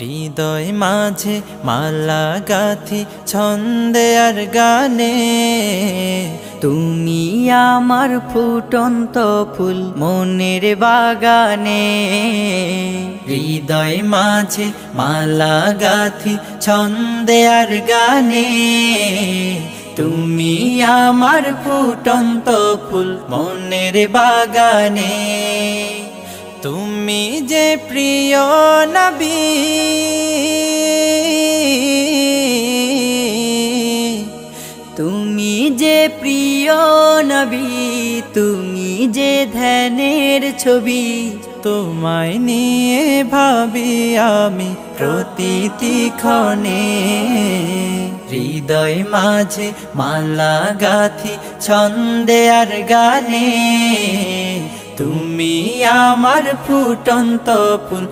হৃদয় মাঝে মালা গাথি ছন্দে আর গানে, তুমি আমার ফুটন্ত ফুল মনের বাগানে। হৃদয় মাঝে মালা গাথি ছন্দে আর গানে, তুমি আমার ফুটন্ত ফুল মনের বাগানে। তুমি যে প্রিয় নবী, তুমি যে প্রিয় নবী, তুমি যে ধ্যানের ছবি। তোমায় নিয়ে ভাবি আমি প্রতিটি ক্ষণে। হৃদয় মাঝে মালা গাথি ছন্দে আর গানে, তুমি আমার ফুটন্ত ফুল